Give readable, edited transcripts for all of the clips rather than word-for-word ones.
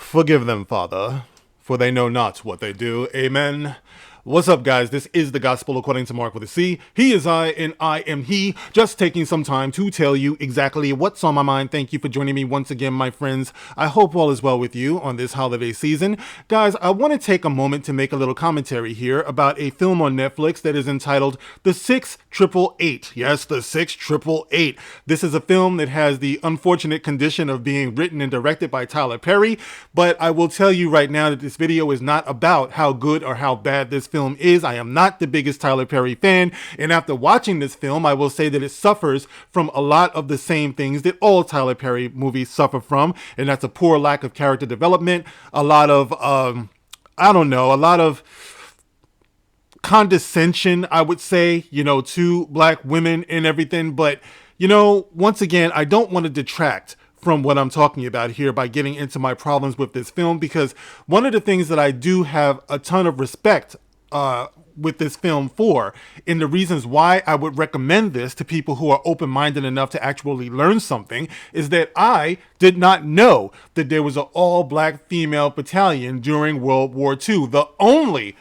Forgive them, Father, for they know not what they do. Amen. What's up, guys? This is the Gospel according to Mark with a C. He is I, and I am he. Just taking some time to tell you exactly what's on my mind. Thank you for joining me once again, my friends. I hope all is well with you on this holiday season. Guys, I want to take a moment to make a little commentary here about a film on Netflix that is entitled The 6888. Yes, The 6888. This is a film that has the unfortunate condition of being written and directed by Tyler Perry, but I will tell you right now that this video is not about how good or how bad this film is. I am not the biggest Tyler Perry fan, and after watching this film, I will say that it suffers from a lot of the same things that all Tyler Perry movies suffer from, and that's a poor lack of character development, a lot of, a lot of condescension, I would say, to black women and everything. But, once again, I don't want to detract from what I'm talking about here by getting into my problems with this film, because one of the things that I do have a ton of respect with this film for, and the reasons why I would recommend this to people who are open-minded enough to actually learn something, is that I did not know that there was an all-black female battalion during World War II. The only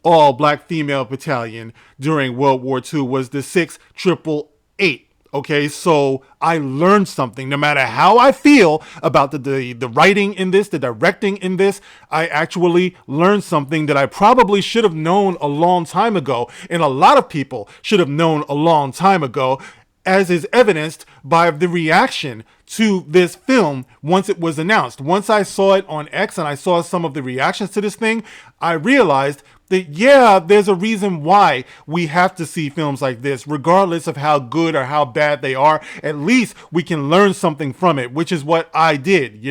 all-black female battalion during World War II was the 6888. Okay, so I learned something. No matter how I feel about the writing in this, the directing in this, I actually learned something that I probably should have known a long time ago, and a lot of people should have known a long time ago, as is evidenced by the reaction to this film once it was announced. Once I saw it on X and I saw some of the reactions to this thing, I realized that, yeah, there's a reason why we have to see films like this, regardless of how good or how bad they are. At least we can learn something from it, which is what I did,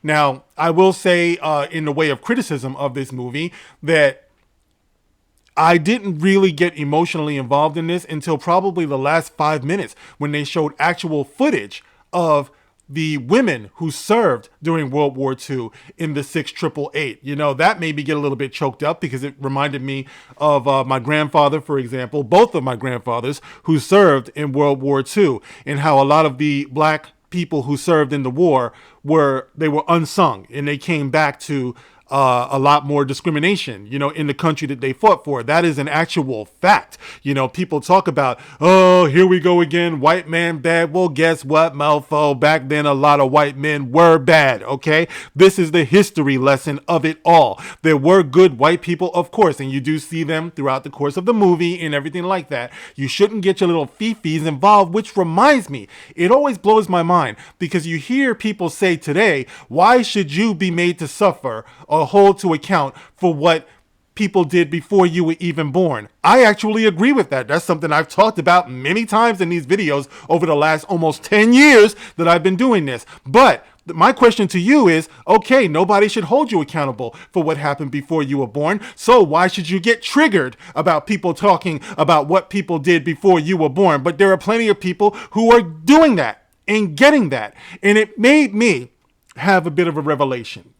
Now, I will say in the way of criticism of this movie that I didn't really get emotionally involved in this until probably the last 5 minutes, when they showed actual footage of the women who served during World War II in the 6888. That made me get a little bit choked up, because it reminded me of my grandfather, for example, both of my grandfathers who served in World War II, and how a lot of the black people who served in the war were unsung, and they came back to a lot more discrimination, in the country that they fought for. That is an actual fact. People talk about, oh, here we go again, white man bad. Well, guess what, mofo? Back then, a lot of white men were bad, okay? This is the history lesson of it all. There were good white people, of course, and you do see them throughout the course of the movie and everything like that. You shouldn't get your little fifis involved, which reminds me, it always blows my mind, because you hear people say today, why should you be made to suffer or hold to account for what people did before you were even born? I actually agree with that. That's something I've talked about many times in these videos over the last almost 10 years that I've been doing this. But my question to you is, okay, nobody should hold you accountable for what happened before you were born. So why should you get triggered about people talking about what people did before you were born? But there are plenty of people who are doing that and getting that. And it made me have a bit of a revelation,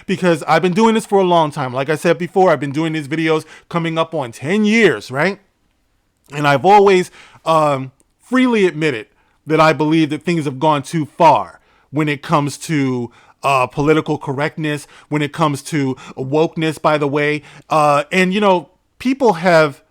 because I've been doing this for a long time. Like I said before, I've been doing these videos coming up on 10 years, right? And I've always freely admitted that I believe that things have gone too far when it comes to political correctness, when it comes to wokeness, by the way. And people have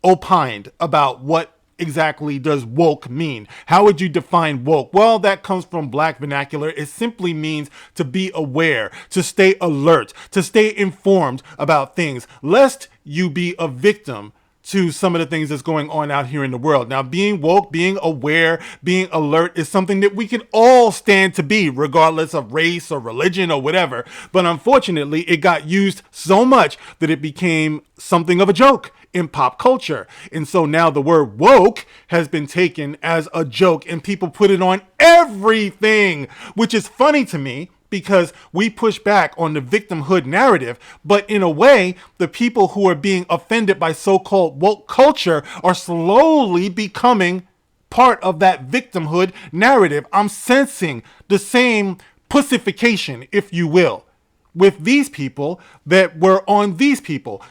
opined about what exactly does woke mean? How would you define woke? Well, that comes from black vernacular. It simply means to be aware, to stay alert, to stay informed about things, lest you be a victim to some of the things that's going on out here in the world. Now, being woke, being aware, being alert is something that we can all stand to be, regardless of race or religion or whatever. But unfortunately, it got used so much that it became something of a joke in pop culture. And so now the word woke has been taken as a joke, and people put it on everything, which is funny to me, because we push back on the victimhood narrative. But in a way, the people who are being offended by so-called woke culture are slowly becoming part of that victimhood narrative. I'm sensing the same pussification, if you will, with these people that were on these people.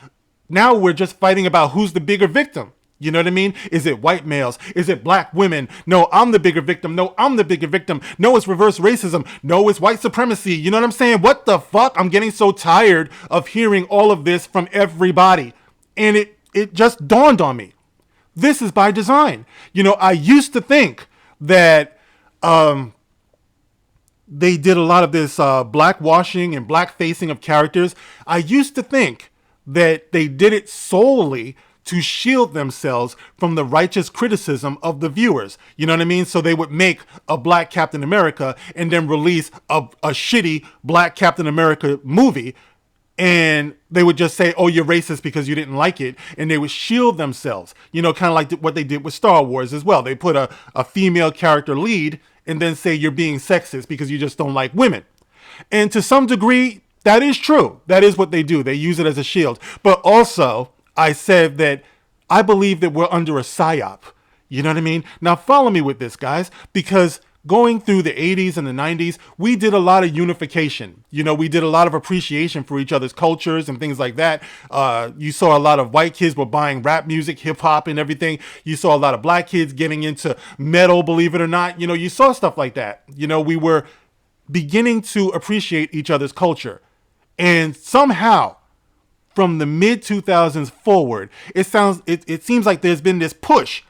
Now we're just fighting about who's the bigger victim. You know what I mean? Is it white males? Is it black women? No, I'm the bigger victim. No, I'm the bigger victim. No, it's reverse racism. No, it's white supremacy. You know what I'm saying? What the fuck? I'm getting so tired of hearing all of this from everybody. And it just dawned on me. This is by design. You know, I used to think that they did a lot of this blackwashing and blackfacing of characters. I used to think that they did it solely to shield themselves from the righteous criticism of the viewers. You know what I mean? So they would make a black Captain America and then release a shitty black Captain America movie. And they would just say, oh, you're racist because you didn't like it. And they would shield themselves, you know, kind of like what they did with Star Wars as well. They put a female character lead and then say you're being sexist because you just don't like women. And to some degree, that is true. That is what they do. They use it as a shield. But also, I said that I believe that we're under a psyop. You know what I mean? Now, follow me with this, guys, because going through the 80s and the 90s, we did a lot of unification. You know, we did a lot of appreciation for each other's cultures and things like that. You saw a lot of white kids were buying rap music, hip hop and everything. You saw a lot of black kids getting into metal, believe it or not. You know, you saw stuff like that. You know, we were beginning to appreciate each other's culture. And somehow, from the mid 2000s forward, it seems like there's been this push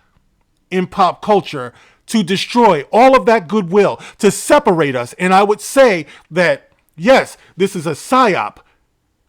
in pop culture to destroy all of that goodwill, to separate us. And I would say that, yes, this is a psyop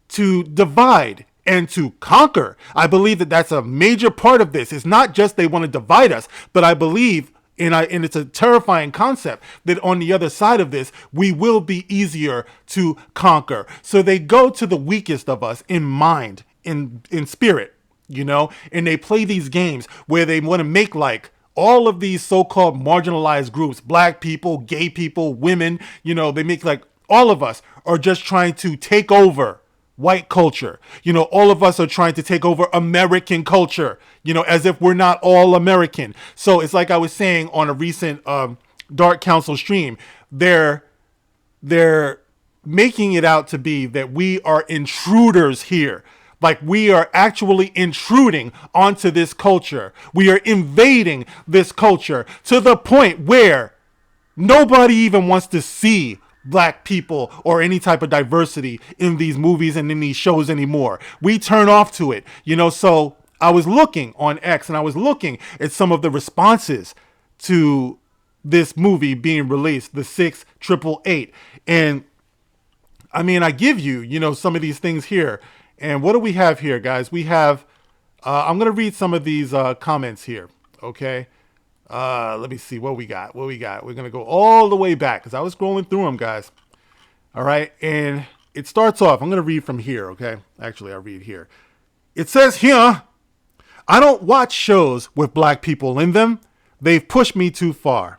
to divide and to conquer. I believe that that's a major part of this. It's not just they want to divide us, but I believe, and it's a terrifying concept, that on the other side of this, we will be easier to conquer. So they go to the weakest of us in mind, in spirit, you know, and they play these games where they want to make like all of these so-called marginalized groups, black people, gay people, women, you know, they make like all of us are just trying to take over white culture. You know, all of us are trying to take over American culture, you know, as if we're not all American. So it's like I was saying on a recent Dark Council stream, they're making it out to be that we are intruders here. Like we are actually intruding onto this culture. We are invading this culture to the point where nobody even wants to see black people or any type of diversity in these movies and in these shows anymore. We turn off to it, you know. So I was looking on X and I was looking at some of the responses to this movie being released, the 688. And I mean, I give you, you know, some of these things here. And what do we have here, guys? We have, I'm going to read some of these comments here, okay? Let me see what we got. We're going to go all the way back because I was scrolling through them, guys. All right, and it starts off, I'm going to read from here, okay? Actually, I'll read here. It says here, I don't watch shows with black people in them. They've pushed me too far.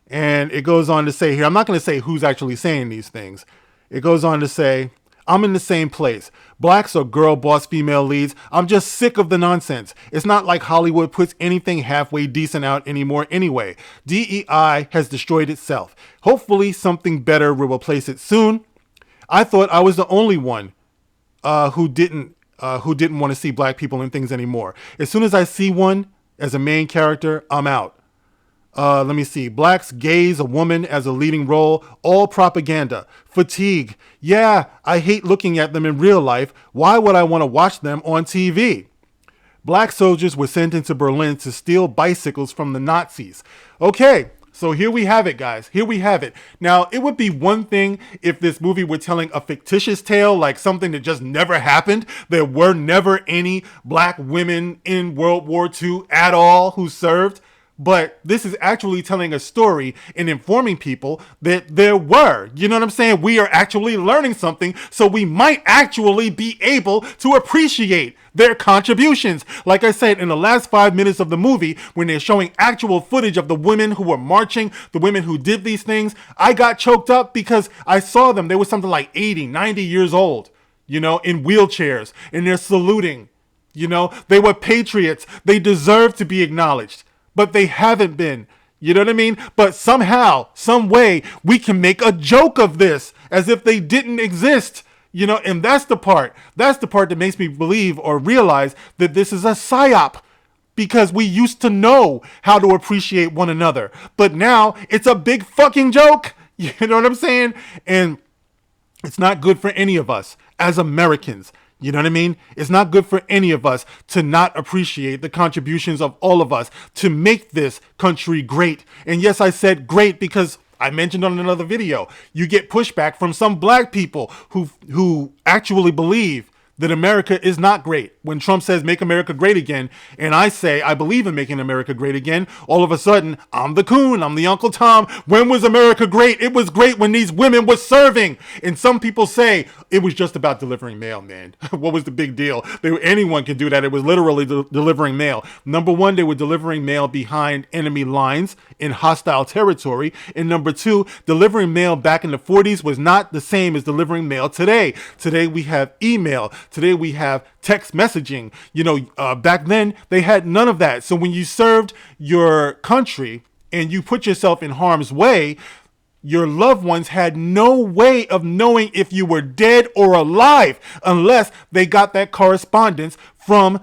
And it goes on to say here, I'm not going to say who's actually saying these things. It goes on to say, I'm in the same place. Blacks are girl boss female leads. I'm just sick of the nonsense. It's not like Hollywood puts anything halfway decent out anymore anyway. DEI has destroyed itself. Hopefully something better will replace it soon. I thought I was the only one who didn't want to see black people in things anymore. As soon as I see one as a main character, I'm out. Let me see. Blacks, gays, a woman as a leading role, all propaganda. Fatigue. Yeah, I hate looking at them in real life. Why would I want to watch them on TV? Black soldiers were sent into Berlin to steal bicycles from the Nazis. Okay, so here we have it, guys. Here we have it. Now, it would be one thing if this movie were telling a fictitious tale, like something that just never happened. There were never any black women in World War II at all who served. But this is actually telling a story and informing people that there were. You know what I'm saying? We are actually learning something, so we might actually be able to appreciate their contributions. Like I said, in the last 5 minutes of the movie, when they're showing actual footage of the women who were marching, the women who did these things, I got choked up because I saw them. They were something like 80, 90 years old, you know, in wheelchairs, and they're saluting. You know, they were patriots. They deserve to be acknowledged. But they haven't been, you know what I mean? But somehow, some way, we can make a joke of this as if they didn't exist, you know? And that's the part that makes me believe or realize that this is a psyop. because we used to know how to appreciate one another. But now it's a big fucking joke. You know what I'm saying? And it's not good for any of us as Americans. You know what I mean? It's not good for any of us to not appreciate the contributions of all of us to make this country great. And yes, I said great because I mentioned on another video, you get pushback from some black people who actually believe that America is not great. When Trump says make America great again, and I say I believe in making America great again, all of a sudden I'm the coon, I'm the Uncle Tom. When was America great? It was great when these women were serving. And some people say it was just about delivering mail, man. What was the big deal? Anyone can do that. It was literally delivering mail. Number one, they were delivering mail behind enemy lines in hostile territory. And number two, delivering mail back in the 40s was not the same as delivering mail today. Today we have email. Today we have text messaging. You know, back then they had none of that. So when you served your country and you put yourself in harm's way, your loved ones had no way of knowing if you were dead or alive unless they got that correspondence from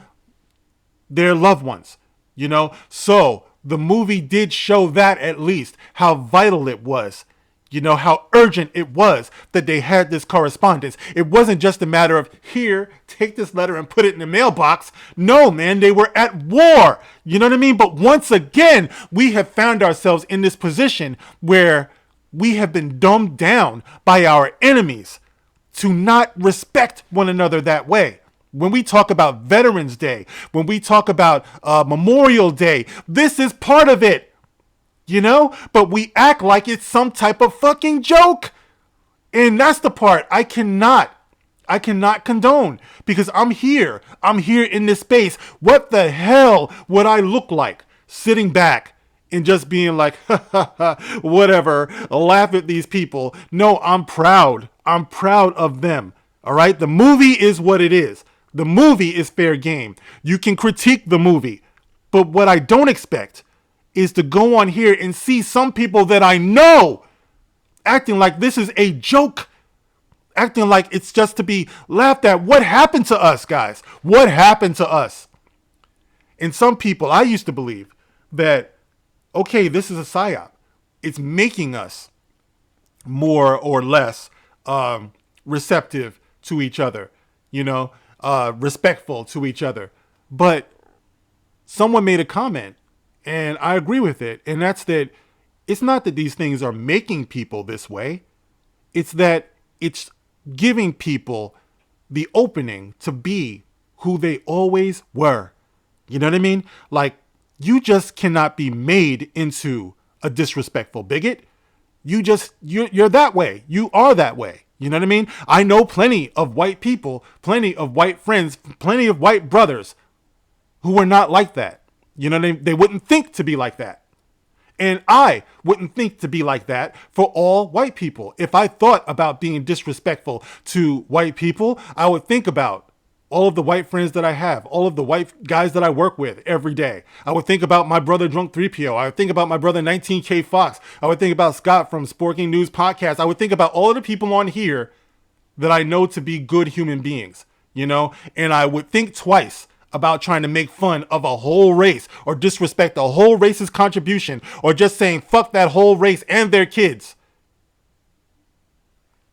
their loved ones, you know? So the movie did show that, at least, how vital it was. You know, how urgent it was that they had this correspondence. It wasn't just a matter of, here, take this letter and put it in the mailbox. No, man, they were at war. You know what I mean? But once again, we have found ourselves in this position where we have been dumbed down by our enemies to not respect one another that way. When we talk about Veterans Day, when we talk about Memorial Day, this is part of it. You know, but we act like it's some type of fucking joke. And that's the part I cannot condone, because I'm here in this space. What the hell would I look like sitting back and just being like, whatever, laugh at these people? No, I'm proud of them. All right. The movie is what it is. The movie is fair game. You can critique the movie, but what I don't expect is to go on here and see some people that I know acting like this is a joke, acting like it's just to be laughed at. What happened to us, guys? What happened to us? And some people, I used to believe that, okay, this is a psyop. It's making us more or less receptive to each other, you know, respectful to each other. But someone made a comment, and I agree with it. And that's that it's not that these things are making people this way. It's that it's giving people the opening to be who they always were. You know what I mean? Like, you just cannot be made into a disrespectful bigot. You're that way. You are that way. You know what I mean? I know plenty of white people, plenty of white friends, plenty of white brothers who are not like that. You know what I mean? They wouldn't think to be like that. And I wouldn't think to be like that for all white people. If I thought about being disrespectful to white people, I would think about all of the white friends that I have, all of the white guys that I work with every day. I would think about my brother Drunk 3PO. I would think about my brother 19K Fox. I would think about Scott from Sporking News Podcast. I would think about all of the people on here that I know to be good human beings, you know, and I would think twice about trying to make fun of a whole race or disrespect a whole race's contribution, or just saying fuck that whole race and their kids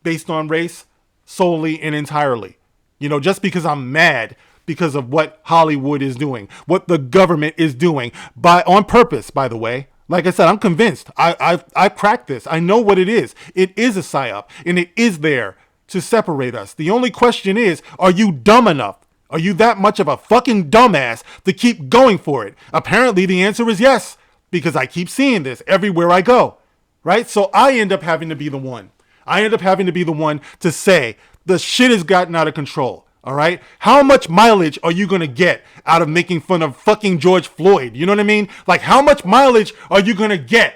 based on race solely and entirely. You know, just because I'm mad because of what Hollywood is doing, what the government is doing, on purpose, by the way. Like I said, I'm convinced. I cracked this. I know what it is. It is a psyop, and it is there to separate us. The only question is, are you dumb enough? Are you that much of a fucking dumbass to keep going for it? Apparently the answer is yes, because I keep seeing this everywhere I go, right? So I end up having to be the one. I end up having to be the one to say the shit has gotten out of control, all right? How much mileage are you going to get out of making fun of fucking George Floyd? You know what I mean? Like, how much mileage are you going to get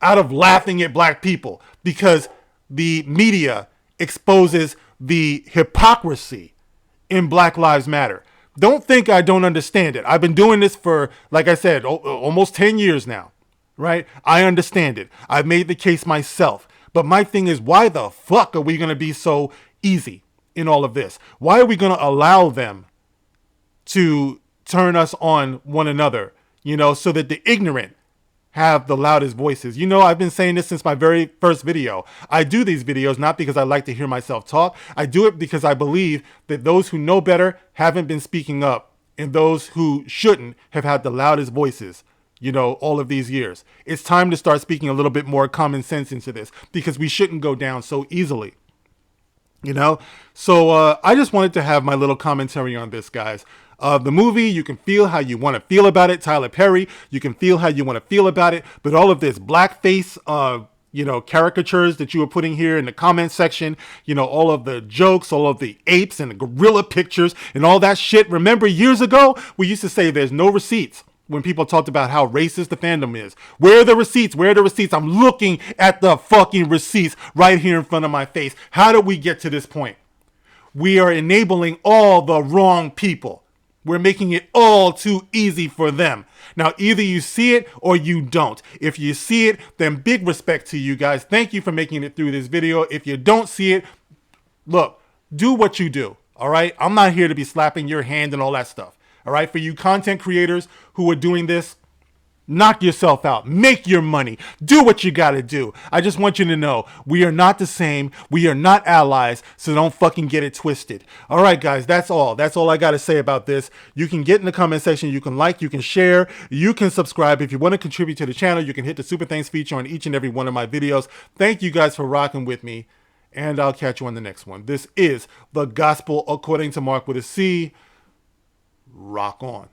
out of laughing at black people? Because the media exposes the hypocrisy in Black Lives Matter. Don't think I don't understand it. I've been doing this for, like I said, almost 10 years now, right? I understand it. I've made the case myself. But my thing is, why the fuck are we going to be so easy in all of this? Why are we going to allow them to turn us on one another, you know, so that the ignorant have the loudest voices. You know, I've been saying this since my very first video. I do these videos not because I like to hear myself talk. I do it because I believe that those who know better haven't been speaking up, and those who shouldn't have had the loudest voices, you know, all of these years. It's time to start speaking a little bit more common sense into this, because we shouldn't go down so easily. You know, so I just wanted to have my little commentary on this, guys. The movie, you can feel how you want to feel about it. Tyler Perry, you can feel how you want to feel about it. But all of this blackface, you know, caricatures that you were putting here in the comment section, you know, all of the jokes, all of the apes and the gorilla pictures and all that shit. Remember years ago, we used to say there's no receipts when people talked about how racist the fandom is. Where are the receipts? Where are the receipts? I'm looking at the fucking receipts right here in front of my face. How did we get to this point? We are enabling all the wrong people. We're making it all too easy for them. Now, either you see it or you don't. If you see it, then big respect to you guys. Thank you for making it through this video. If you don't see it, look, do what you do. All right? I'm not here to be slapping your hand and all that stuff. All right, for you content creators who are doing this, knock yourself out. Make your money. Do what you got to do. I just want you to know we are not the same. We are not allies, so don't fucking get it twisted. All right, guys, that's all. That's all I got to say about this. You can get in the comment section. You can like, you can share, you can subscribe. If you want to contribute to the channel, you can hit the Super Thanks feature on each and every one of my videos. Thank you guys for rocking with me, and I'll catch you on the next one. This is The Gospel According to Mark with a C. Rock on.